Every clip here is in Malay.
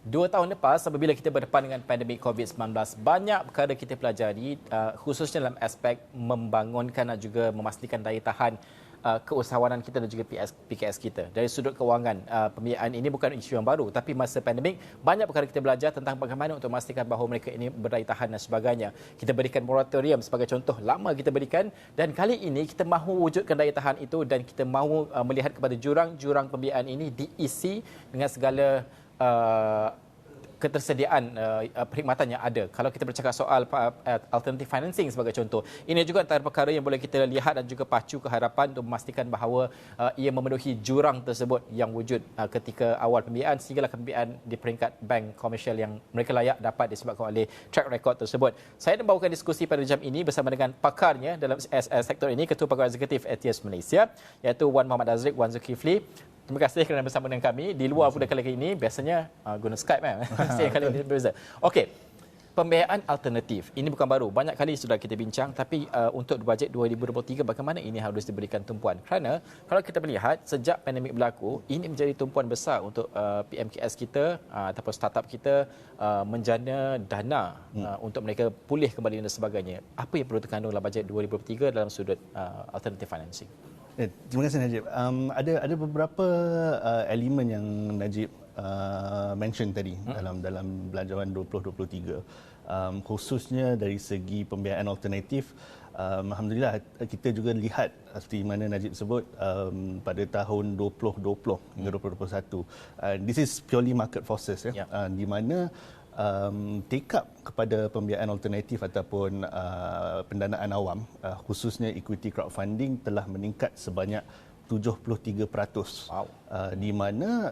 2 tahun lepas, apabila kita berdepan dengan pandemik COVID-19, banyak perkara kita pelajari, khususnya dalam aspek membangunkan dan juga memastikan daya tahan keusahawanan kita dan juga PKS kita. Dari sudut kewangan, pembiayaan ini bukan isu yang baru, tapi masa pandemik, banyak perkara kita belajar tentang bagaimana untuk memastikan bahawa mereka ini berdaya tahan dan sebagainya. Kita berikan moratorium sebagai contoh, lama kita berikan, dan kali ini kita mahu wujudkan daya tahan itu dan kita mahu melihat kepada jurang-jurang pembiayaan ini diisi dengan segala ketersediaan perkhidmatan yang ada. Kalau kita bercakap soal alternative financing sebagai contoh, ini juga antara perkara yang boleh kita lihat dan juga pacu ke harapan untuk memastikan bahawa ia memenuhi jurang tersebut yang wujud ketika awal pembiayaan sehinggalah pembiayaan di peringkat bank komersial yang mereka layak dapat disebabkan oleh track record tersebut. Saya nak bawakan diskusi pada jam ini bersama dengan pakarnya dalam sektor ini, Ketua Pegawai Eksekutif ATS Malaysia, iaitu Wan Muhammad Azriq, Wan Zulkifli. Terima kasih kerana bersama dengan kami. Di luar pula kali ini, biasanya guna Skype kan. Kali ini berbeza. Okey, pembiayaan alternatif. Ini bukan baru. Banyak kali sudah kita bincang. Tapi untuk bajet 2023, bagaimana ini harus diberikan tumpuan? Kerana kalau kita melihat, sejak pandemik berlaku, ini menjadi tumpuan besar untuk PMKS kita ataupun startup kita menjana dana untuk mereka pulih kembali dan sebagainya. Apa yang perlu terkandung dalam bajet 2023 dalam sudut alternative financing? Terima kasih Najib. Ada beberapa elemen yang Najib mention tadi dalam belanjawan 2023, khususnya dari segi pembiayaan alternatif. Alhamdulillah kita juga lihat seperti mana Najib sebut pada tahun 2020 hingga 2021. This is purely market forces di mana take up kepada pembiayaan alternatif ataupun pendanaan awam, khususnya equity crowdfunding, telah meningkat sebanyak 73%. Wow. Di mana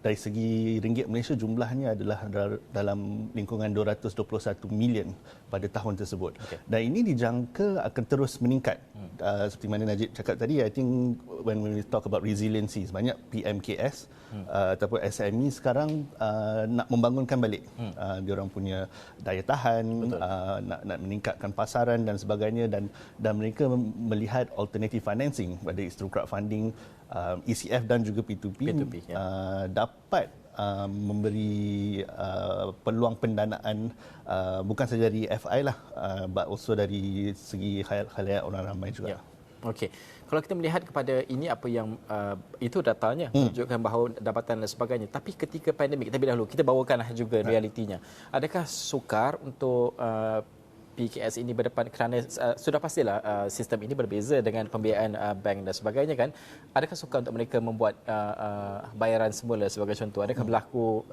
dari segi ringgit Malaysia jumlahnya adalah dalam lingkungan 221 million pada tahun tersebut. Okay. Dan ini dijangka akan terus meningkat. Seperti mana Najib cakap tadi, I think when we talk about resiliency, banyak PMKS ataupun SME sekarang nak membangunkan balik diorang punya daya tahan, nak meningkatkan pasaran dan sebagainya, dan mereka melihat alternative financing, pada isu crowdfunding, ECF dan juga P2P dapat memberi peluang pendanaan bukan saja dari FI lah, but also dari segi khalayak orang ramai juga. Okey. Kalau kita melihat kepada ini, apa yang itu datanya menunjukkan bahawa dapatan dan sebagainya. Tapi ketika pandemik, kita bawakan juga realitinya. Adakah sukar untuk PKS ini berdepan, kerana sudah pastilah sistem ini berbeza dengan pembiayaan bank dan sebagainya kan. Adakah sukar untuk mereka membuat bayaran semula sebagai contoh? Adakah berlaku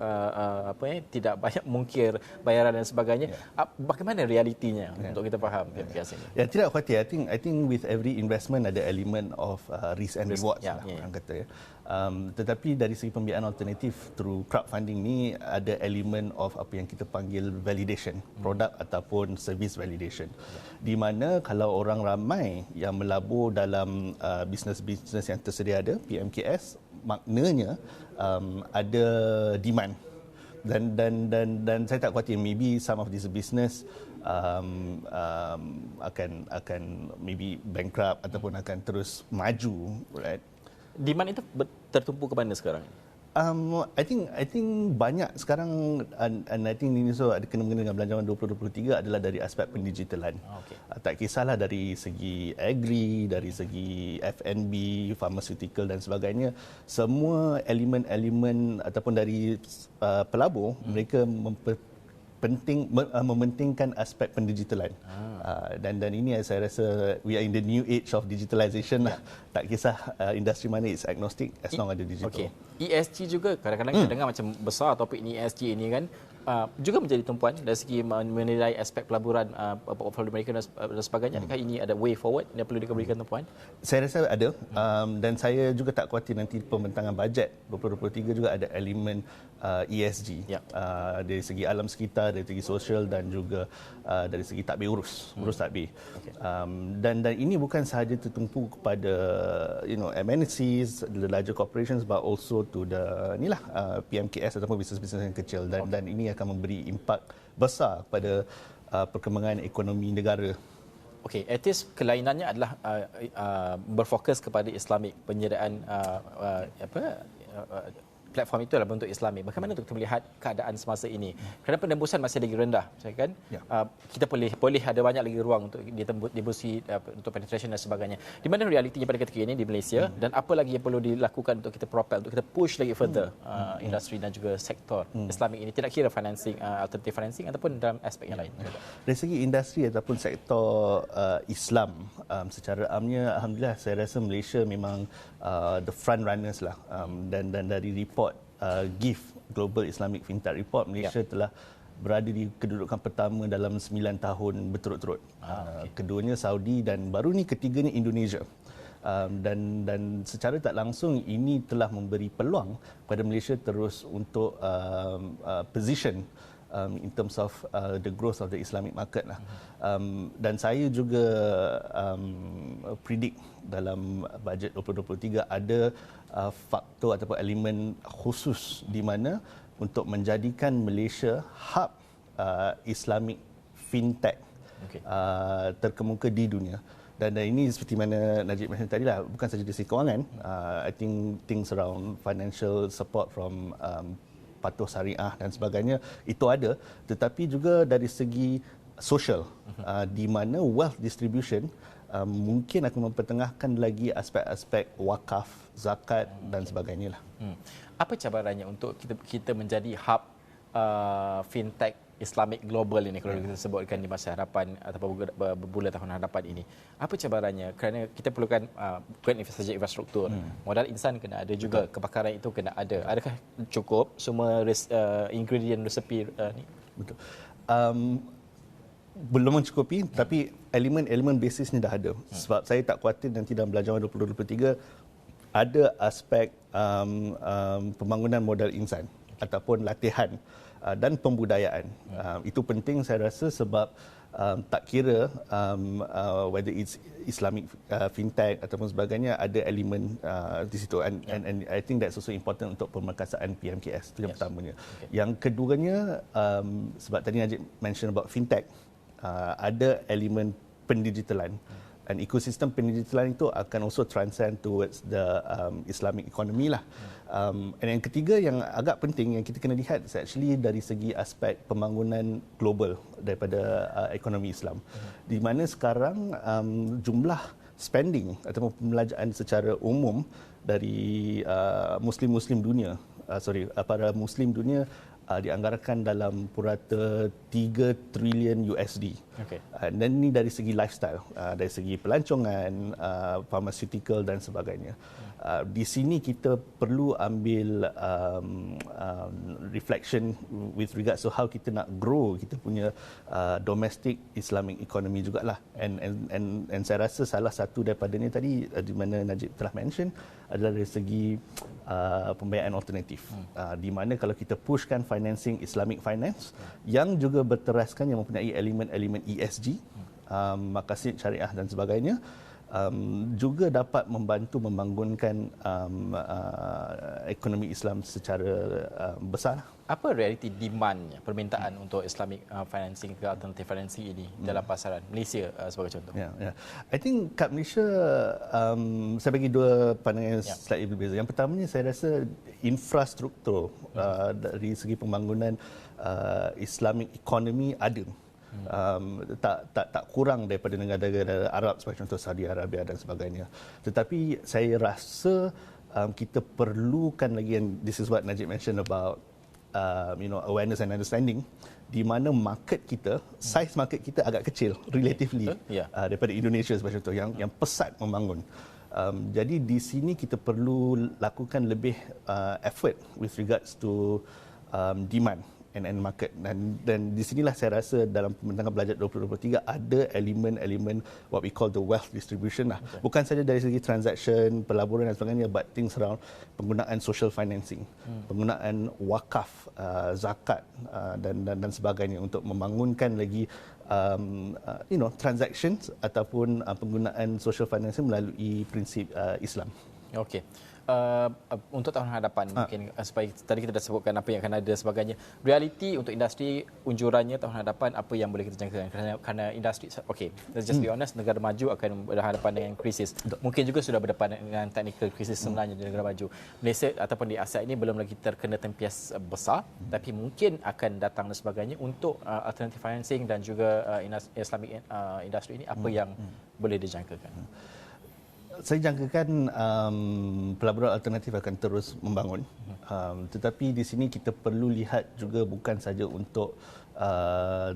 tidak banyak mungkir bayaran dan sebagainya? Bagaimana realitinya untuk kita faham PKS ini? Tidak khawatir. I think with every investment ada element of risk and rewards orang kata. Tetapi dari segi pembiayaan alternatif through crowdfunding ni ada elemen of apa yang kita panggil validation, produk ataupun service validation. Di mana kalau orang ramai yang melabur dalam bisnes-bisnes yang tersedia ada, PMKS, maknanya ada demand. Dan saya tak khawatir, maybe some of this business akan maybe bankrupt ataupun akan terus maju, right? Demand itu tertumpu ke mana sekarang? I think banyak sekarang, and I think ini ada kena-mengena dengan belanjawan 2023 adalah dari aspek pendigitalan. Tak kisahlah dari segi agri, dari segi F&B, pharmaceutical dan sebagainya, semua elemen-elemen ataupun dari pelabur, mereka mementingkan aspek pendigitalan. Dan ini saya rasa we are in the new age of digitalization lah. Tak kisah industri mana, it's agnostic as long ada digital. Okay. ESG juga kadang-kadang kita dengar macam besar topik ni, ESG ini kan, juga menjadi tumpuan dari segi menilai aspek pelaburan portfolio mereka dan sebagainya. Adakah ini ada way forward yang perlu diberikan tumpuan? Saya rasa ada, dan saya juga tak khawatir nanti pembentangan bajet 2023 juga ada elemen ESG dari segi alam sekitar, dari segi sosial dan juga dari segi takbir urus takbir. Dan ini bukan sahaja tertumpu kepada MNCs, the larger corporations, but also to the PMKS ataupun bisnes-bisnes yang kecil, dan ini akan memberi impak besar pada perkembangan ekonomi negara. Okey, etis kelainannya adalah berfokus kepada Islamik, penyediaan platform itu adalah bentuk Islami. Bagaimana untuk kita melihat keadaan semasa ini? Kerana penembusan masih lagi rendah, saya kan? Ya. Kita boleh ada banyak lagi ruang untuk ditembusi untuk penetration dan sebagainya. Di mana realitinya pada ketika ini di Malaysia dan apa lagi yang perlu dilakukan untuk kita propel, untuk kita push lagi further industri dan juga sektor Islamik ini, tidak kira financing, alternative financing ataupun dalam aspek yang lain. Dari segi industri ataupun sektor Islam secara amnya, alhamdulillah saya rasa Malaysia memang the front runners lah, dan dari report GIF Global Islamic Fintech Report, Malaysia telah berada di kedudukan pertama dalam 9 tahun berturut-turut. Keduanya Saudi dan baru ni ketiganya Indonesia. Dan secara tak langsung ini telah memberi peluang kepada Malaysia terus untuk position in terms of the growth of the Islamic market lah. Dan saya juga predict dalam bajet 2023 ada faktor ataupun elemen khusus di mana untuk menjadikan Malaysia hub Islamic fintech terkemuka di dunia. Dan ini seperti mana Najib mention tadi lah, bukan saja dari segi kewangan, I think things around financial support from patuh syariah dan sebagainya itu ada, tetapi juga dari segi social, di mana wealth distribution mungkin akan mempertengahkan lagi aspek-aspek wakaf, zakat dan sebagainya lah. Apa cabarannya untuk kita menjadi hub fintech Islamic global ini, kalau kita sebutkan di masa hadapan ataupun berbulan tahun hadapan ini? Apa cabarannya? Kerana kita perlukan bukan saja infrastruktur, modal insan kena ada juga, kepakaran itu kena ada. Adakah cukup semua ingredient resepi ni? Betul. Belum mencukupi, tapi elemen-elemen basis ni dah ada. Sebab saya tak khawatir nanti dalam Belajaran 2023 ada aspek pembangunan modal insan ataupun latihan dan pembudayaan. Itu penting saya rasa sebab tak kira whether it's Islamic fintech ataupun sebagainya, ada elemen di situ, and I think that's also important untuk pemerkasaan PMKS. Itu yang pertamanya. Yang keduanya, sebab tadi Najib mention about fintech, ada elemen pendigitalan. Dan ekosistem pendigitalan itu akan also transcend towards the Islamic economy lah. Dan yang ketiga yang agak penting yang kita kena lihat is actually dari segi aspek pembangunan global daripada ekonomi Islam. Di mana sekarang jumlah spending ataupun pembelanjaan secara umum dari Muslim-Muslim dunia, para Muslim dunia dianggarkan dalam purata 3 trilion USD. Dan ini dari segi lifestyle, dari segi pelancongan, pharmaceutical dan sebagainya. Di sini kita perlu ambil reflection with regards to how kita nak grow kita punya domestic Islamic economy jugalah. And saya rasa salah satu daripada ni tadi di mana Najib telah mention adalah dari segi pembiayaan alternatif. Di mana kalau kita pushkan financing Islamic finance yang juga berteraskan, yang mempunyai elemen-elemen ESG, maqasid syariah dan sebagainya, juga dapat membantu membangunkan ekonomi Islam secara besar. Apa realiti demandnya, permintaan untuk Islamic financing ke alternative financing ini dalam pasaran Malaysia sebagai contoh? I think kat Malaysia saya bagi dua pandangan yang slightly berbeza. Yang pertamanya saya rasa infrastruktur dari segi pembangunan Islamic economy ada. Tak kurang daripada negara-negara Arab seperti contoh Saudi Arabia dan sebagainya. Tetapi saya rasa kita perlukan lagi, and this is what Najib mentioned about awareness and understanding, di mana market kita, size market kita agak kecil relatively daripada Indonesia seperti contoh yang pesat membangun. Jadi di sini kita perlu lakukan lebih effort with regards to demand and market, dan di sinilah saya rasa dalam pembentangan Belajar 2023 ada elemen-elemen what we call the wealth distribution lah. Bukan saja dari segi transaction, pelaburan dan sebagainya, but things around penggunaan social financing, penggunaan wakaf, zakat dan sebagainya untuk membangunkan lagi transactions ataupun penggunaan social financing melalui prinsip Islam. Okey. untuk tahun hadapan mungkin supaya tadi kita dah sebutkan apa yang akan ada dan sebagainya. Realiti untuk industri unjurannya tahun hadapan apa yang boleh kita jangkakan kerana industri let's just be honest, negara maju akan berhadapan dengan krisis. Mungkin juga sudah berdepan dengan technical krisis sebenarnya di negara maju. Malaysia ataupun di Asia ini belum lagi terkena tempias besar, tapi mungkin akan datang dan sebagainya. Untuk alternative financing dan juga Islamic industry ini apa yang boleh dijangkakan? Saya jangkakan pelaburan alternatif akan terus membangun. Tetapi di sini kita perlu lihat juga bukan saja untuk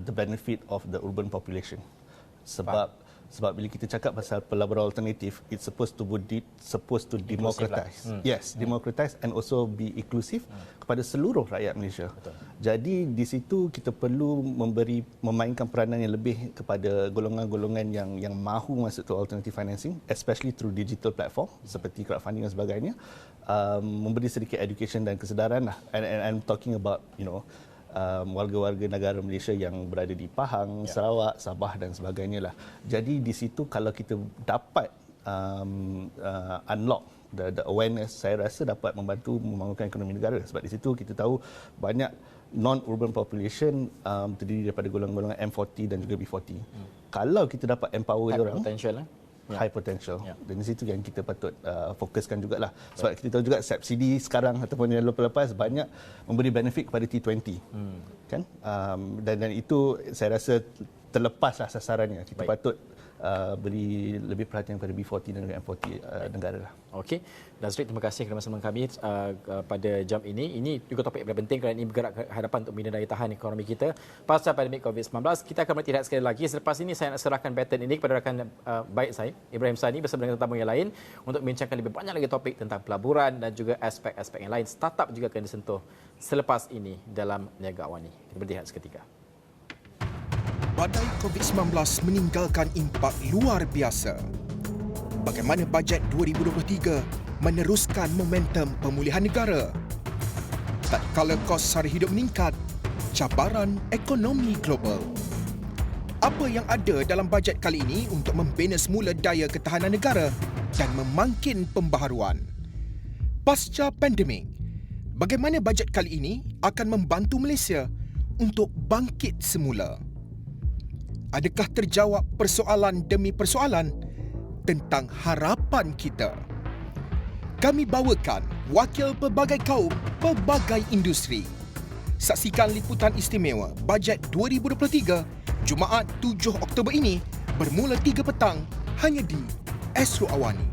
the benefit of the urban population. Sebab bila kita cakap pasal pelaburan alternatif, it's supposed to democratize. Yes, democratize and also be inclusive kepada seluruh rakyat Malaysia. Betul. Jadi di situ kita perlu memainkan peranan yang lebih kepada golongan-golongan yang mahu masuk to alternative financing, especially through digital platform seperti crowdfunding dan sebagainya. Memberi sedikit education dan kesedaran lah. And I'm talking about, warga-warga negara Malaysia yang berada di Pahang, Sarawak, Sabah dan sebagainya lah. Jadi di situ kalau kita dapat unlock the awareness, saya rasa dapat membantu membangunkan ekonomi negara. Sebab di situ kita tahu banyak non-urban population terdiri daripada golongan-golongan M40 dan juga B40. Kalau kita dapat empower orang, Potential high potential. Dan di situ yang kita patut fokuskan jugalah. Sebab kita tahu juga subsidi sekarang ataupun yang lepas-lepas banyak memberi benefit kepada T20. Kan? Dan itu saya rasa terlepaslah sasarannya. Kita patut beri lebih perhatian kepada B40 dan juga M40 negara lah. Okey. Nazri, terima kasih kerana bersama kami pada jam ini. Ini juga topik yang penting kerana ini bergerak ke hadapan untuk membina daya tahan ekonomi kita pasca pandemik COVID-19. Kita akan bertindak sekali lagi. Selepas ini saya nak serahkan baton ini kepada rakan baik saya, Ibrahim Sani, bersama dengan tetamu yang lain untuk membincangkan lebih banyak lagi topik tentang pelaburan dan juga aspek-aspek yang lain. Startup juga akan disentuh selepas ini dalam Niaga Awani. Kita berhenti seketika. Badai COVID-19 meninggalkan impak luar biasa. Bagaimana bajet 2023 meneruskan momentum pemulihan negara? Tatkala kos sara hidup meningkat, cabaran ekonomi global. Apa yang ada dalam bajet kali ini untuk membina semula daya ketahanan negara dan memangkin pembaharuan? Pasca pandemik, bagaimana bajet kali ini akan membantu Malaysia untuk bangkit semula? Adakah terjawab persoalan demi persoalan tentang harapan kita? Kami bawakan wakil pelbagai kaum, pelbagai industri. Saksikan liputan istimewa Bajet 2023 Jumaat 7 Oktober ini bermula 3 petang hanya di Astro Awani.